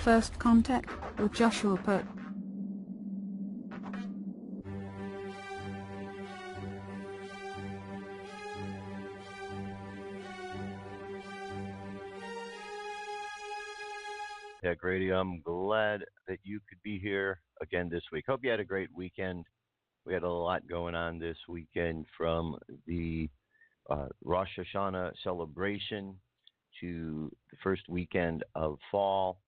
First contact with Joshua Put. Yeah, Grady, I'm glad that you could be here again this week. Hope you had a great weekend. We had a lot going on this weekend, from the Rosh Hashanah celebration to the first weekend of fall.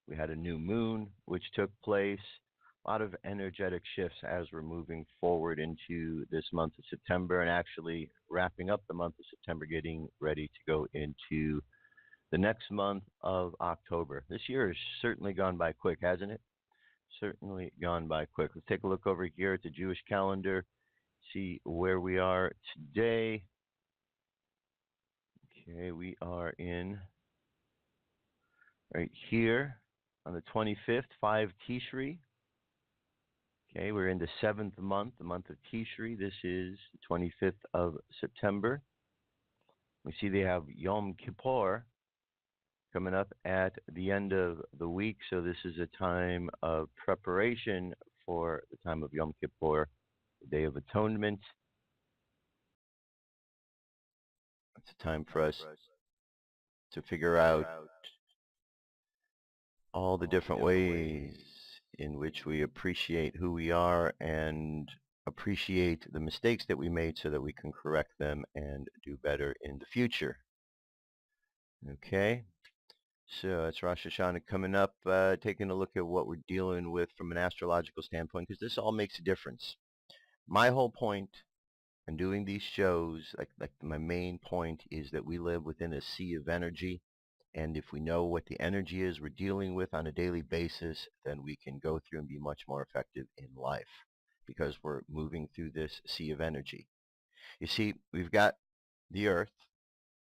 We had a new moon, which took place. A lot of energetic shifts as we're moving forward into this month of September, and actually wrapping up the month of September, getting ready to go into the next month of October. This year has certainly gone by quick, hasn't it? Certainly gone by quick. Let's take a look over here at the Jewish calendar, see where we are today. Okay, we are in right here on the 25th, 5 Tishri. Okay, we're in the 7th month, the month of Tishri. This is the 25th of September. We see they have Yom Kippur coming up at the end of the week, so this is a time of preparation for the time of Yom Kippur, the Day of Atonement. It's a time for us to figure out all the different ways in which we appreciate who we are and appreciate the mistakes that we made so that we can correct them and do better in the future. Okay, so it's Rosh Hashanah coming up, taking a look at what we're dealing with from an astrological standpoint, because this all makes a difference. My whole point in doing these shows, like my main point, is that we live within a sea of energy. And if we know what the energy is we're dealing with on a daily basis, then we can go through and be much more effective in life, because we're moving through this sea of energy. You see, we've got the earth,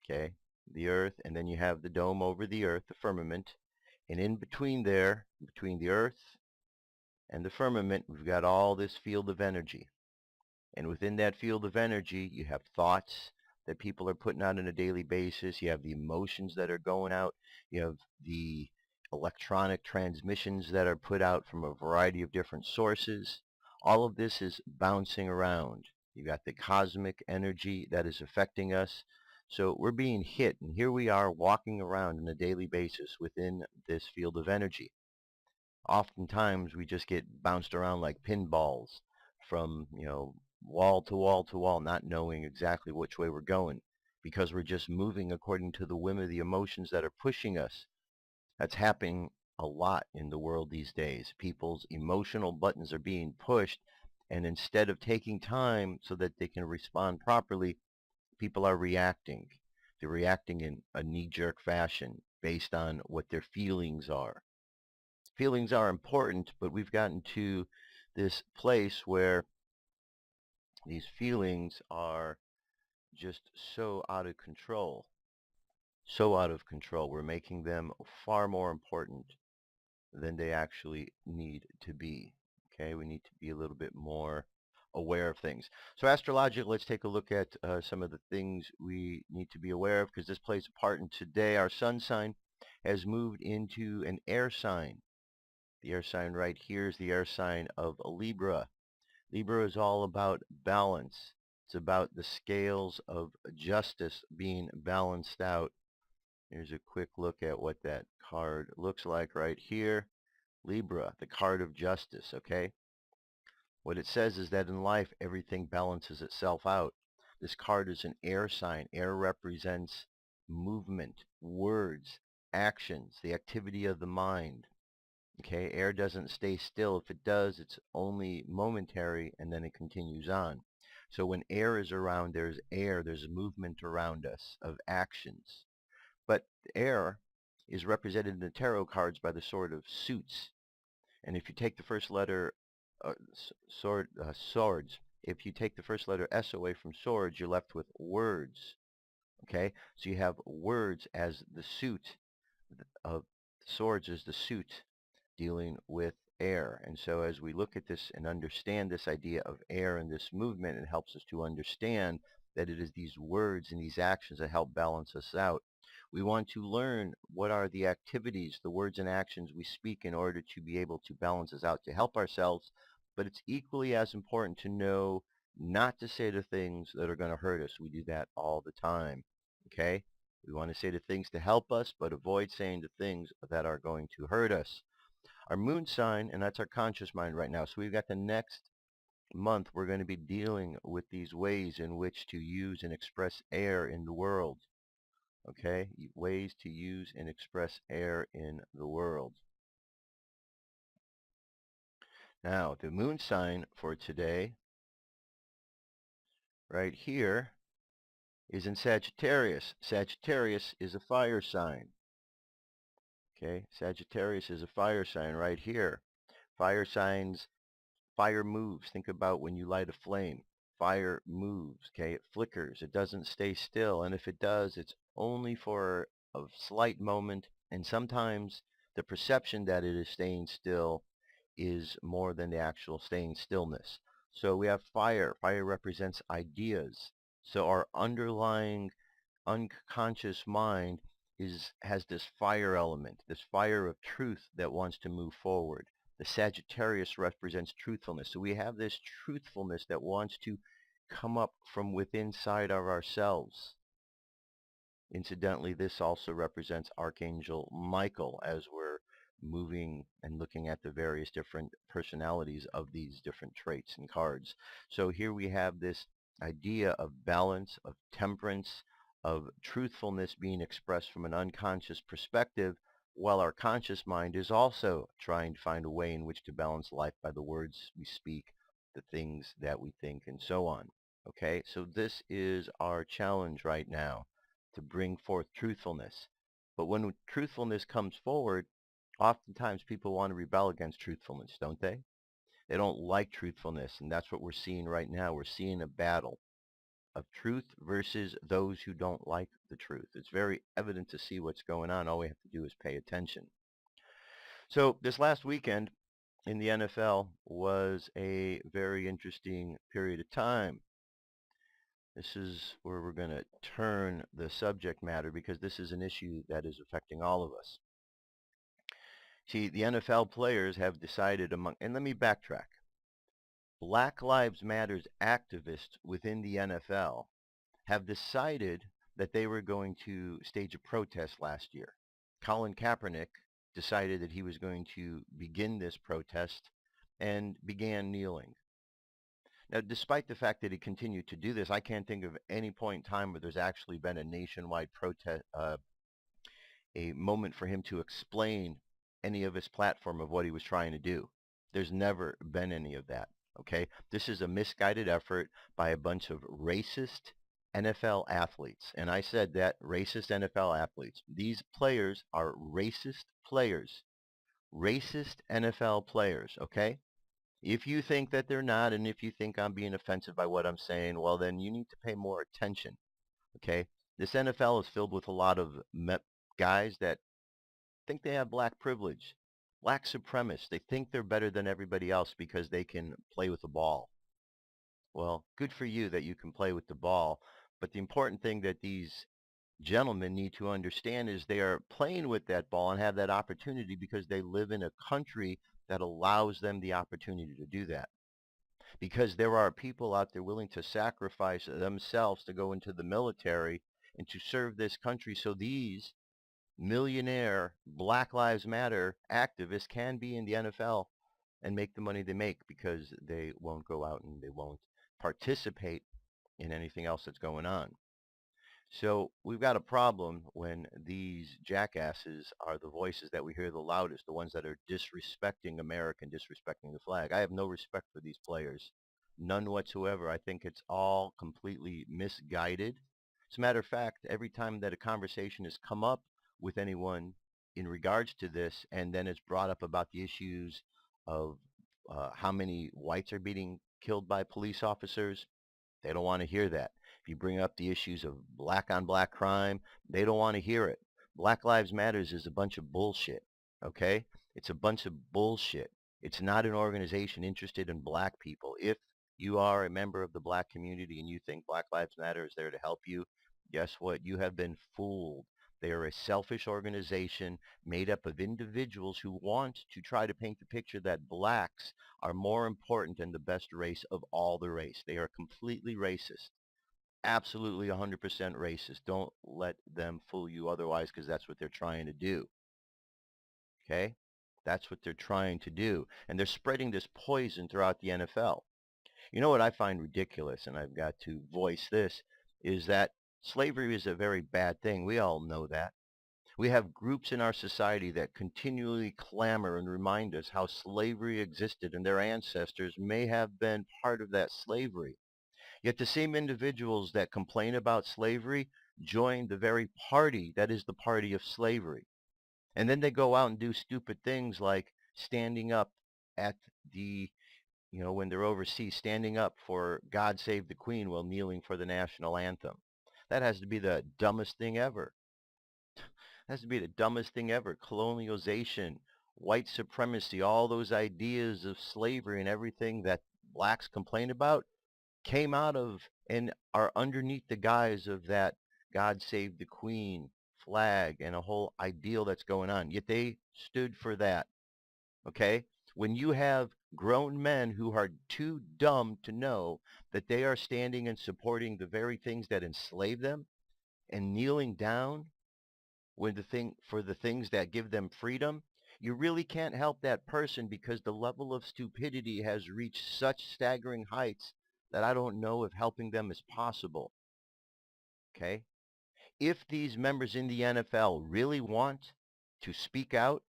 okay, the earth, and then you have the dome over the earth, the firmament. And in between there, between the earth and the firmament, we've got all this field of energy. And within that field of energy, you have thoughts that people are putting out on a daily basis. You have the emotions that are going out. You have the electronic transmissions that are put out from a variety of different sources. All of this is bouncing around. You got the cosmic energy that is affecting us. So we're being hit, and here we are walking around on a daily basis within this field of energy. Oftentimes we just get bounced around like pinballs from, wall to wall to wall, not knowing exactly which way we're going, because we're just moving according to the whim of the emotions that are pushing us. That's happening a lot in the world these days. People's emotional buttons are being pushed, and instead of taking time so that they can respond properly, people are reacting. They're reacting in a knee-jerk fashion based on what their feelings are. Feelings are important, but we've gotten to this place where these feelings are just so out of control. So out of control. We're making them far more important than they actually need to be. Okay, we need to be a little bit more aware of things. So astrologically, let's take a look at some of the things we need to be aware of, because this plays a part in today. Our sun sign has moved into an air sign. The air sign right here is the air sign of Libra. Libra is all about balance. It's about the scales of justice being balanced out. Here's a quick look at what that card looks like right here. Libra, the card of justice, okay? What it says is that in life, everything balances itself out. This card is an air sign. Air represents movement, words, actions, the activity of the mind. Okay, air doesn't stay still. If it does, it's only momentary, and then it continues on. So when air is around, there's movement around us of actions. But air is represented in the tarot cards by the sword of suits. And if you take the first letter, swords, if you take the first letter S away from swords, you're left with words. Okay, so you have words as the suit of swords as the suit, dealing with air. And so as we look at this and understand this idea of air and this movement, it helps us to understand that it is these words and these actions that help balance us out. We want to learn what are the activities, the words and actions we speak in order to be able to balance us out to help ourselves. But it's equally as important to know not to say the things that are going to hurt us. We do that all the time. Okay? We want to say the things to help us, but avoid saying the things that are going to hurt us. Our moon sign, and that's our conscious mind right now. So we've got the next month, we're going to be dealing with these ways in which to use and express air in the world. Okay? Ways to use and express air in the world. Now, the moon sign for today, right here, is in Sagittarius. Sagittarius is a fire sign. Okay? Sagittarius is a fire sign right here. Fire signs, fire moves. Think about when you light a flame. Fire moves, okay? It flickers. It doesn't stay still. And if it does, it's only for a slight moment. And sometimes the perception that it is staying still is more than the actual staying stillness. So we have fire. Fire represents ideas. So our underlying unconscious mind has this fire element, this fire of truth that wants to move forward. The Sagittarius represents truthfulness. So we have this truthfulness that wants to come up from within inside of ourselves. Incidentally, this also represents Archangel Michael as we're moving and looking at the various different personalities of these different traits and cards. So here we have this idea of balance, of temperance, of truthfulness being expressed from an unconscious perspective, while our conscious mind is also trying to find a way in which to balance life by the words we speak, the things that we think, and so on. Okay, so this is our challenge right now, to bring forth truthfulness. But when truthfulness comes forward, oftentimes people want to rebel against truthfulness, don't they? They don't like truthfulness, and that's what we're seeing right now. We're seeing a battle of truth versus those who don't like the truth. It's very evident to see what's going on. All we have to do is pay attention. So this last weekend in the NFL was a very interesting period of time. This is where we're going to turn the subject matter, because this is an issue that is affecting all of us. See, the NFL players have decided and let me backtrack. Black Lives Matters activists within the NFL have decided that they were going to stage a protest last year. Colin Kaepernick decided that he was going to begin this protest and began kneeling. Now, despite the fact that he continued to do this, I can't think of any point in time where there's actually been a nationwide protest, a moment for him to explain any of his platform of what he was trying to do. There's never been any of that, okay? This is a misguided effort by a bunch of racist NFL athletes. And I said that, racist NFL athletes. These players are racist players. Racist NFL players, okay? If you think that they're not, and if you think I'm being offensive by what I'm saying, well, then you need to pay more attention, okay? This NFL is filled with a lot of guys that think they have black privilege, black supremacists. They think they're better than everybody else because they can play with the ball. Well, good for you that you can play with the ball, but the important thing that these gentlemen need to understand is they are playing with that ball and have that opportunity because they live in a country that allows them the opportunity to do that. Because there are people out there willing to sacrifice themselves to go into the military and to serve this country, so these millionaire Black Lives Matter activists can be in the NFL and make the money they make, because they won't go out and they won't participate in anything else that's going on. So we've got a problem when these jackasses are the voices that we hear the loudest, the ones that are disrespecting America and disrespecting the flag. I have no respect for these players. None whatsoever. I think it's all completely misguided. As a matter of fact, every time that a conversation has come up with anyone in regards to this, and then it's brought up about the issues of how many whites are being killed by police officers, they don't want to hear that. If you bring up the issues of black on black crime, they don't want to hear it. Black Lives Matters is a bunch of bullshit, okay? It's a bunch of bullshit. It's not an organization interested in black people. If you are a member of the black community and you think Black Lives Matter is there to help you, guess what? You have been fooled. They are a selfish organization made up of individuals who want to try to paint the picture that blacks are more important and the best race of all the race. They are completely racist. Absolutely 100% racist. Don't let them fool you otherwise, because that's what they're trying to do. Okay? That's what they're trying to do. And they're spreading this poison throughout the NFL. You know what I find ridiculous, and I've got to voice this, is that slavery is a very bad thing. We all know that. We have groups in our society that continually clamor and remind us how slavery existed and their ancestors may have been part of that slavery. Yet the same individuals that complain about slavery join the very party that is the party of slavery. And then they go out and do stupid things like standing up at the, when they're overseas, standing up for God Save the Queen while kneeling for the national anthem. That has to be the dumbest thing ever. Has to be the dumbest thing ever. Colonialization, white supremacy, all those ideas of slavery and everything that blacks complain about came out of and are underneath the guise of that God Save the Queen flag and a whole ideal that's going on. Yet they stood for that. Okay? When you have grown men who are too dumb to know that they are standing and supporting the very things that enslave them and kneeling down when for the things that give them freedom, you really can't help that person, because the level of stupidity has reached such staggering heights that I don't know if helping them is possible. Okay? If these members in the NFL really want to speak out,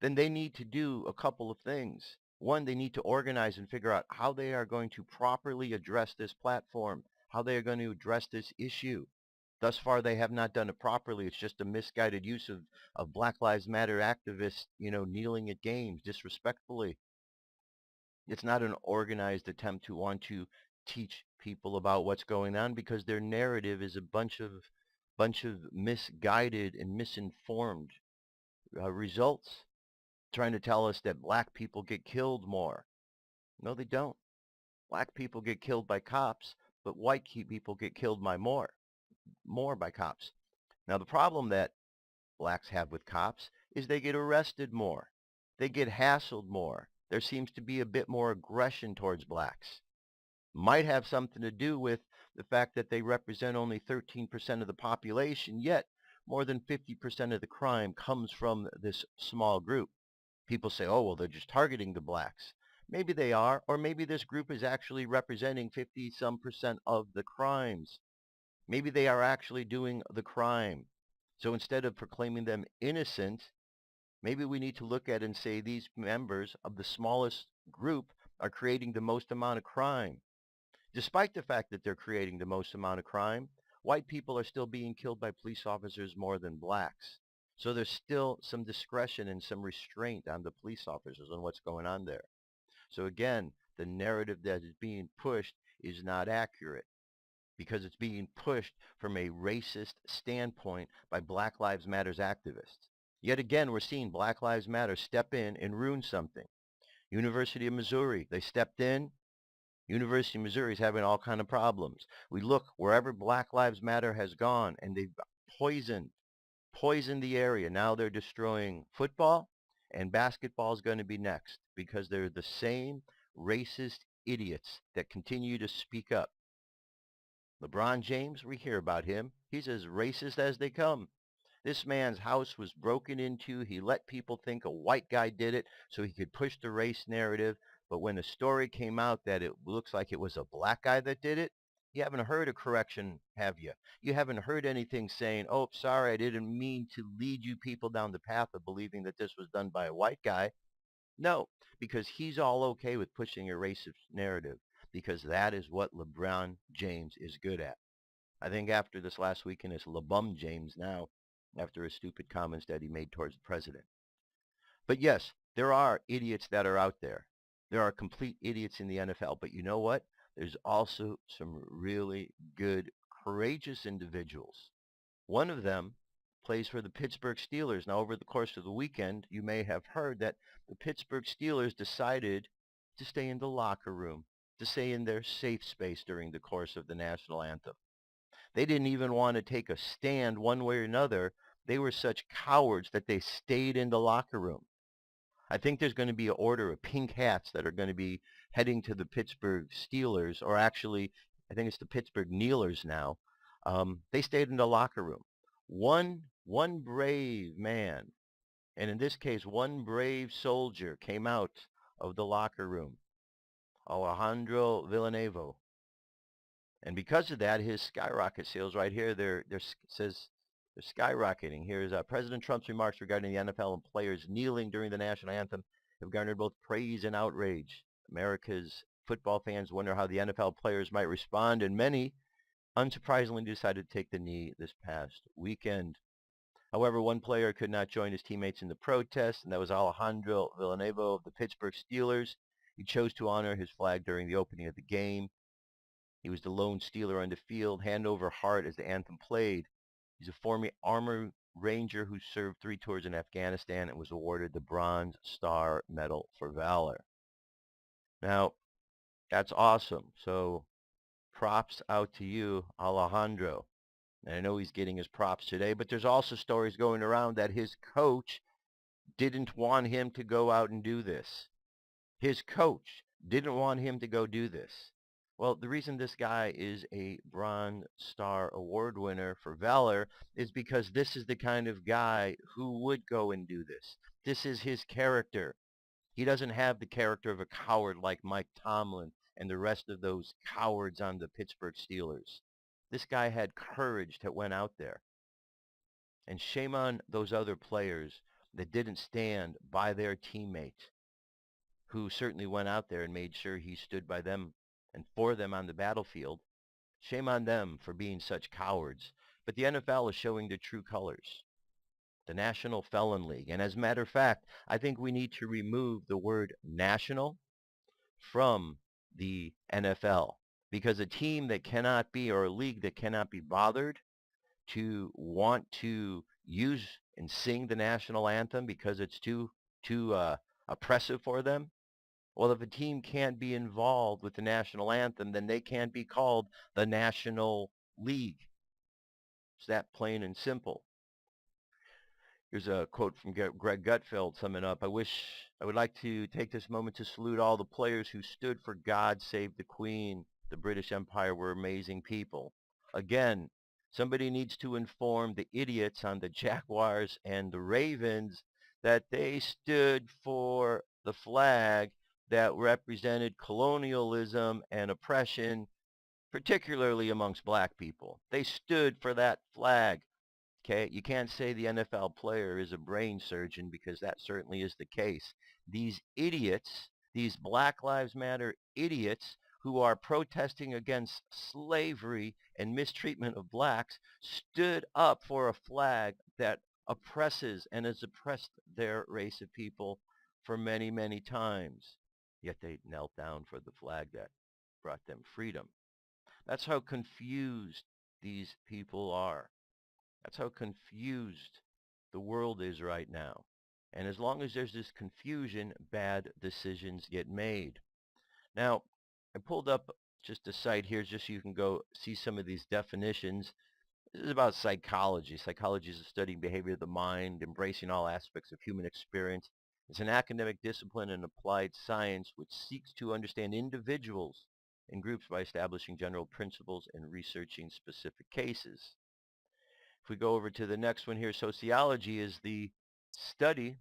then they need to do a couple of things. One, they need to organize and figure out how they are going to properly address this platform, how they are going to address this issue. Thus far, they have not done it properly. It's just a misguided use of Black Lives Matter activists, kneeling at games disrespectfully. It's not an organized attempt to want to teach people about what's going on, because their narrative is a bunch of misguided and misinformed results, trying to tell us that black people get killed more. No, they don't. Black people get killed by cops, but white people get killed by more by cops. Now, the problem that blacks have with cops is they get arrested more. They get hassled more. There seems to be a bit more aggression towards blacks. Might have something to do with the fact that they represent only 13% of the population, yet more than 50% of the crime comes from this small group. People say, oh, well, they're just targeting the blacks. Maybe they are, or maybe this group is actually representing 50-some% of the crimes. Maybe they are actually doing the crime. So instead of proclaiming them innocent, maybe we need to look at and say these members of the smallest group are creating the most amount of crime. Despite the fact that they're creating the most amount of crime, white people are still being killed by police officers more than blacks. So there's still some discretion and some restraint on the police officers on what's going on there. So again, the narrative that is being pushed is not accurate, because it's being pushed from a racist standpoint by Black Lives Matters activists. Yet again, we're seeing Black Lives Matter step in and ruin something. University of Missouri, they stepped in. University of Missouri is having all kind of problems. We look wherever Black Lives Matter has gone, and they've poisoned the area. Now they're destroying football, and basketball is going to be next, because they're the same racist idiots that continue to speak up. LeBron James, we hear about him. He's as racist as they come. This man's house was broken into. He let people think a white guy did it so he could push the race narrative. But when the story came out that it looks like it was a black guy that did it, you haven't heard a correction, have you? You haven't heard anything saying, oh, sorry, I didn't mean to lead you people down the path of believing that this was done by a white guy. No, because he's all okay with pushing a racist narrative, because that is what LeBron James is good at. I think after this last weekend, it's LeBum James now, after his stupid comments that he made towards the president. But yes, there are idiots that are out there. There are complete idiots in the NFL. But you know what? There's also some really good, courageous individuals. One of them plays for the Pittsburgh Steelers. Now, over the course of the weekend, you may have heard that the Pittsburgh Steelers decided to stay in the locker room, to stay in their safe space during the course of the national anthem. They didn't even want to take a stand one way or another They were such cowards that they stayed in the locker room. I think there's going to be an order of pink hats that are going to be heading to the Pittsburgh Steelers, or actually, I think it's the Pittsburgh Kneelers now. They stayed in the locker room. One brave man, and in this case, one brave soldier came out of the locker room, Alejandro Villanueva. And because of that, his Skyrocket sales right here, says they're skyrocketing. Here's President Trump's remarks regarding the NFL and players kneeling during the national anthem have garnered both praise and outrage. America's football fans wonder how the NFL players might respond, and many, unsurprisingly, decided to take the knee this past weekend. However, one player could not join his teammates in the protest, and that was Alejandro Villanueva of the Pittsburgh Steelers. He chose to honor his flag during the opening of the game. He was the lone Steeler on the field, hand over heart as the anthem played. He's a former Army Ranger who served 3 tours in Afghanistan and was awarded the Bronze Star Medal for Valor. Now, that's awesome. So props out to you, Alejandro. And I know he's getting his props today, but there's also stories going around that his coach didn't want him to go out and do this. His coach didn't want him to go do this. Well, the reason this guy is a Bronze Star Award winner for Valor is because this is the kind of guy who would go and do this. This is his character. He doesn't have the character of a coward like Mike Tomlin and the rest of those cowards on the Pittsburgh Steelers. This guy had courage that went out there. And shame on those other players that didn't stand by their teammate, who certainly went out there and made sure he stood by them and for them on the battlefield. Shame on them for being such cowards. But the NFL is showing their true colors, the National Felon League. And as a matter of fact, I think we need to remove the word national from the NFL, because a team that cannot be, or a league that cannot be bothered to want to use and sing the national anthem because it's too oppressive for them. Well, if a team can't be involved with the national anthem, then they can't be called the National League. It's that plain and simple. Here's a quote from Greg Gutfeld summing up. I would like to take this moment to salute all the players who stood for God Save the Queen. The British Empire were amazing people. Again, somebody needs to inform the idiots on the Jaguars and the Ravens that they stood for the flag that represented colonialism and oppression, particularly amongst black people. They stood for that flag. Okay, you can't say the NFL player is a brain surgeon, because that certainly is the case. These idiots, these Black Lives Matter idiots who are protesting against slavery and mistreatment of blacks, stood up for a flag that oppresses and has oppressed their race of people for many, many times. Yet they knelt down for the flag that brought them freedom. That's how confused these people are. That's how confused the world is right now. And as long as there's this confusion, bad decisions get made. Now, I pulled up just a site here just so you can go see some of these definitions. This is about psychology. Psychology is the study of behavior of the mind, embracing all aspects of human experience. It's an academic discipline and applied science which seeks to understand individuals and groups by establishing general principles and researching specific cases. If we go over to the next one here, sociology is the study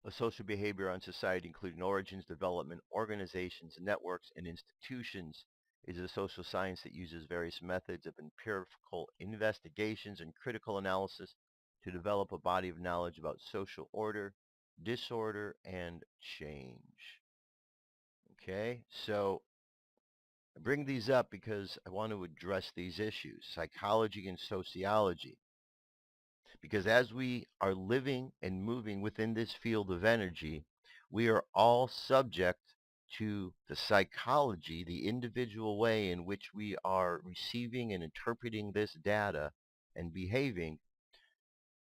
of social behavior on society, including origins, development, organizations, networks, and institutions. It is a social science that uses various methods of empirical investigations and critical analysis to develop a body of knowledge about social order, disorder, and change. Okay, so I bring these up because I want to address these issues, psychology and sociology. Because as we are living and moving within this field of energy, we are all subject to the psychology, the individual way in which we are receiving and interpreting this data and behaving.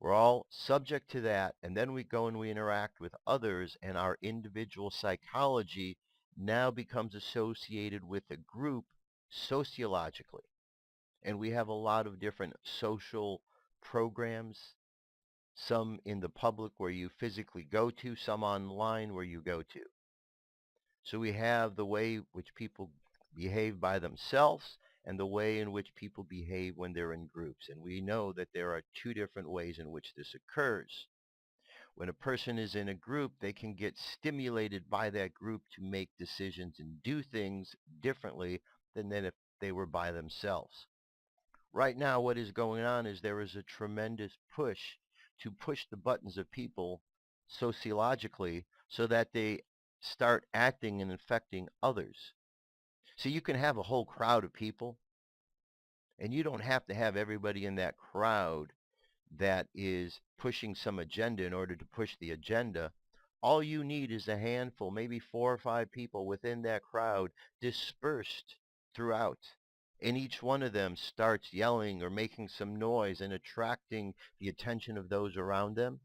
We're all subject to that, and then we go and we interact with others, and our individual psychology now becomes associated with a group sociologically. And we have a lot of different social programs, some in the public where you physically go to, some online where you go to. So we have the way which people behave by themselves and the way in which people behave when they're in groups. And we know that there are two different ways in which this occurs. When a person is in a group, they can get stimulated by that group to make decisions and do things differently than if they were by themselves. Right now, what is going on is there is a tremendous push to push the buttons of people sociologically so that they start acting and infecting others. So you can have a whole crowd of people, and you don't have to have everybody in that crowd that is pushing some agenda in order to push the agenda. All you need is a handful, maybe 4 or 5 people within that crowd dispersed throughout. And each one of them starts yelling or making some noise and attracting the attention of those around them.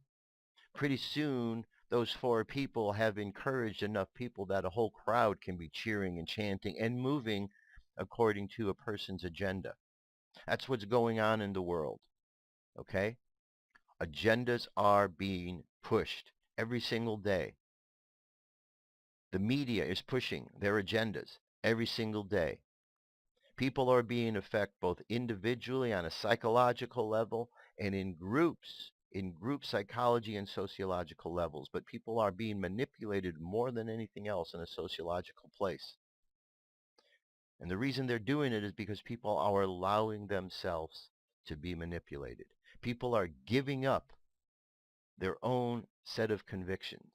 Pretty soon, those 4 people have encouraged enough people that a whole crowd can be cheering and chanting and moving according to a person's agenda. That's what's going on in the world, okay? Agendas are being pushed every single day. The media is pushing their agendas every single day. People are being affected both individually on a psychological level and in group psychology and sociological levels. But people are being manipulated more than anything else in a sociological place. And the reason they're doing it is because people are allowing themselves to be manipulated. People are giving up their own set of convictions.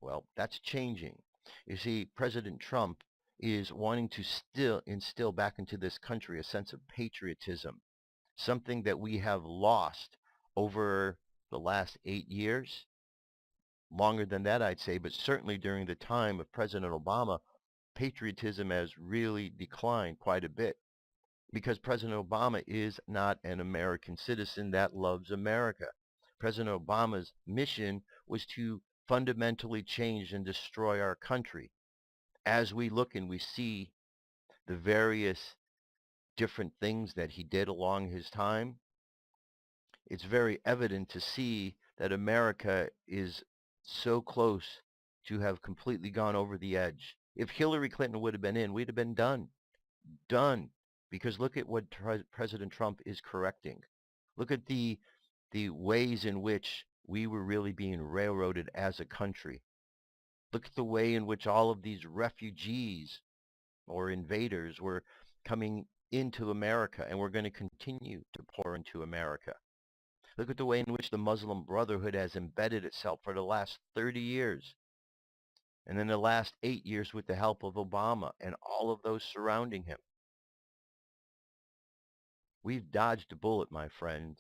Well, that's changing. You see, President Trump is wanting to still instill back into this country a sense of patriotism, something that we have lost over the last 8 years. Longer than that, I'd say, but certainly during the time of President Obama, patriotism has really declined quite a bit because President Obama is not an American citizen that loves America. President Obama's mission was to fundamentally change and destroy our country. As we look and we see the various different things that he did along his time, it's very evident to see that America is so close to have completely gone over the edge. If Hillary Clinton would have been in, we'd have been done. Done. Because look at what President Trump is correcting. Look at the ways in which we were really being railroaded as a country. Look at the way in which all of these refugees or invaders were coming into America and we're going to continue to pour into America. Look at the way in which the Muslim Brotherhood has embedded itself for the last 30 years. And then the last 8 years with the help of Obama and all of those surrounding him. We've dodged a bullet, my friends.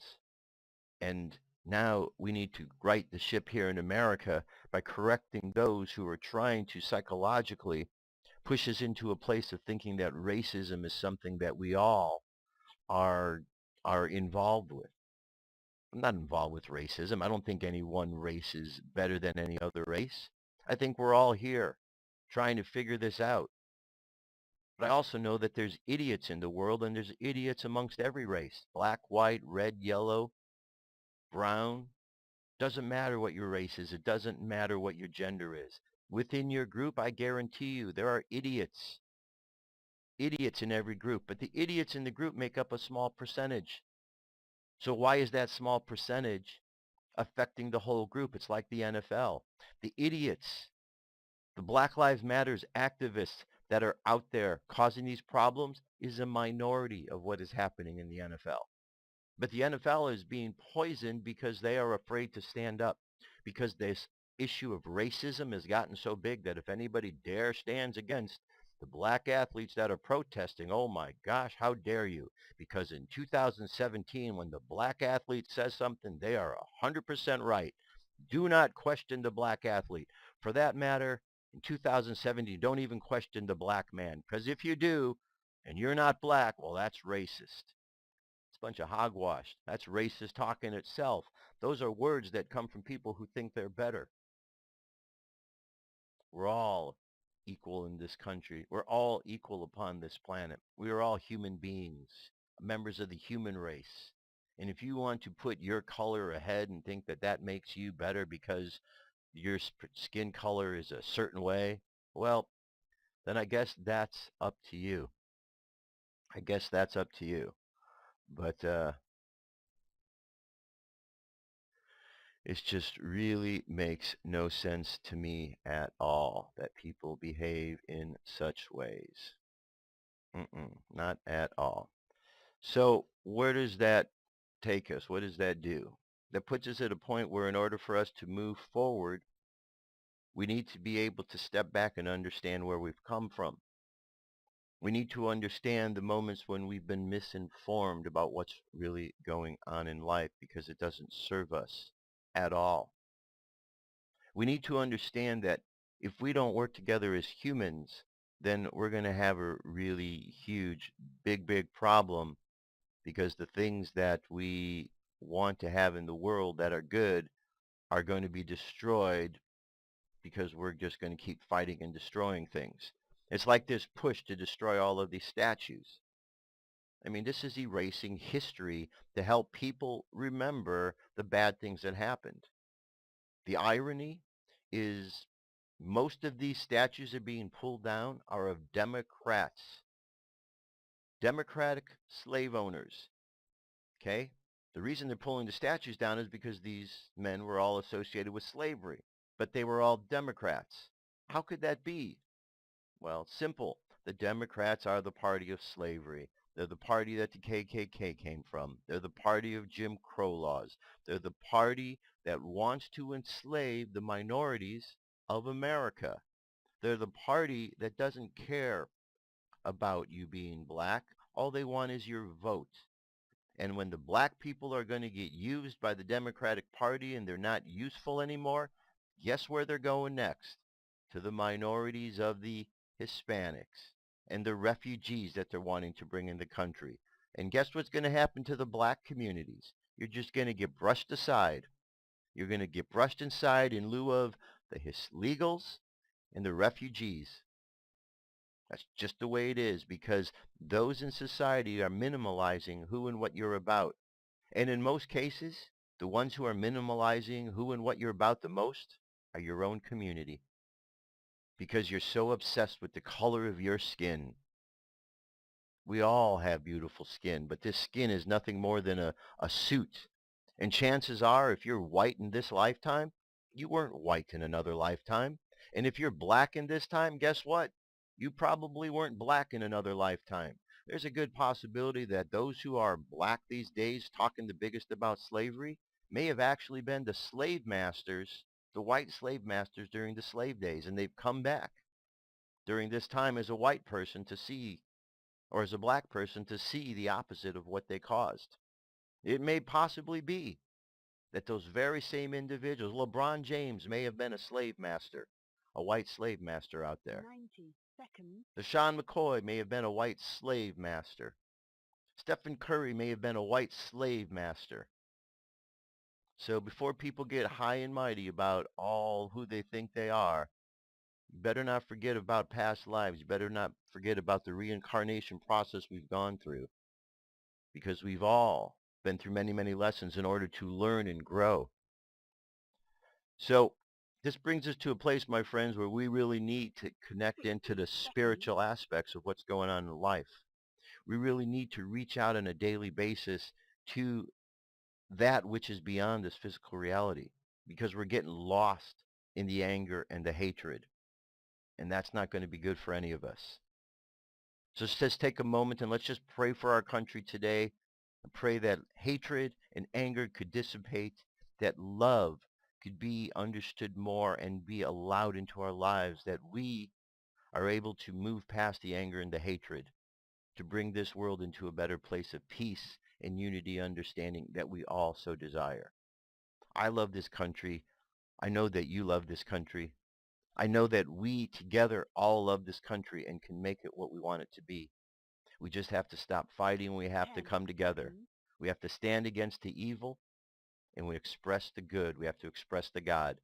And now we need to right the ship here in America by correcting those who are trying to psychologically push us into a place of thinking that racism is something that we all are involved with. I'm not involved with racism. I don't think any one race is better than any other race. I think we're all here trying to figure this out. But I also know that there's idiots in the world, and there's idiots amongst every race. Black, white, red, yellow, brown. Doesn't matter what your race is. It doesn't matter what your gender is. Within your group, I guarantee you, there are idiots. Idiots in every group. But the idiots in the group make up a small percentage. So why is that small percentage affecting the whole group? It's like the NFL. The idiots, the Black Lives Matters activists that are out there causing these problems is a minority of what is happening in the NFL. But the NFL is being poisoned because they are afraid to stand up, because this issue of racism has gotten so big that if anybody dare stands against the black athletes that are protesting, oh my gosh, how dare you? Because in 2017, when the black athlete says something, they are 100% right. Do not question the black athlete. For that matter, in 2017, don't even question the black man. Because if you do, and you're not black, well, that's racist. It's a bunch of hogwash. That's racist talk in itself. Those are words that come from people who think they're better. We're all equal in this country. We're all equal upon this planet. We are all human beings, members of the human race. And if you want to put your color ahead and think that that makes you better because your skin color is a certain way, well, then I guess that's up to you. I guess that's up to you. But it just really makes no sense to me at all that people behave in such ways. Not at all. So where does that take us? What does that do? That puts us at a point where in order for us to move forward, we need to be able to step back and understand where we've come from. We need to understand the moments when we've been misinformed about what's really going on in life because it doesn't serve us at all. We need to understand that if we don't work together as humans, then we're going to have a really huge, big problem because the things that we want to have in the world that are good are going to be destroyed because we're just going to keep fighting and destroying things. It's like this push to destroy all of these statues. I mean, this is erasing history to help people remember the bad things that happened. The irony is most of these statues that are being pulled down are of Democrats, Democratic slave owners, okay? The reason they're pulling the statues down is because these men were all associated with slavery, but they were all Democrats. How could that be? Well, simple. The Democrats are the party of slavery. They're the party that the KKK came from. They're the party of Jim Crow laws. They're the party that wants to enslave the minorities of America. They're the party that doesn't care about you being black. All they want is your vote. And when the black people are going to get used by the Democratic Party and they're not useful anymore, guess where they're going next? To the minorities of the Hispanics and the refugees that they're wanting to bring in the country. And guess what's going to happen to the black communities? You're just going to get brushed aside. You're going to get brushed aside in lieu of the illegals and the refugees. That's just the way it is because those in society are minimalizing who and what you're about. And in most cases, the ones who are minimalizing who and what you're about the most are your own community because you're so obsessed with the color of your skin. We all have beautiful skin, but this skin is nothing more than a suit. And chances are, if you're white in this lifetime, you weren't white in another lifetime. And if you're black in this time, guess what? You probably weren't black in another lifetime. There's a good possibility that those who are black these days talking the biggest about slavery may have actually been the slave masters, the white slave masters during the slave days, and they've come back during this time as a white person to see, or as a black person to see the opposite of what they caused. It may possibly be that those very same individuals, LeBron James may have been a slave master, a white slave master out there. 90 seconds. Deshaun McCoy may have been a white slave master. Stephen Curry may have been a white slave master. So before people get high and mighty about all who they think they are, you better not forget about past lives. You better not forget about the reincarnation process we've gone through because we've all been through many, many lessons in order to learn and grow. So this brings us to a place, my friends, where we really need to connect into the spiritual aspects of what's going on in life. We really need to reach out on a daily basis to that which is beyond this physical reality because we're getting lost in the anger and the hatred. And that's not going to be good for any of us. So let's just take a moment and let's just pray for our country today and pray that hatred and anger could dissipate, that love could be understood more and be allowed into our lives, that we are able to move past the anger and the hatred to bring this world into a better place of peace and unity understanding that we all so desire. I love this country. I know that you love this country. I know that we together all love this country and can make it what we want it to be. We just have to stop fighting. We have to come together. We have to stand against the evil and we express the good. We have to express the God.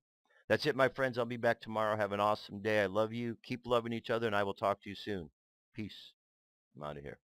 That's it, my friends. I'll be back tomorrow. Have an awesome day. I love you. Keep loving each other and I will talk to you soon. Peace. I'm out of here.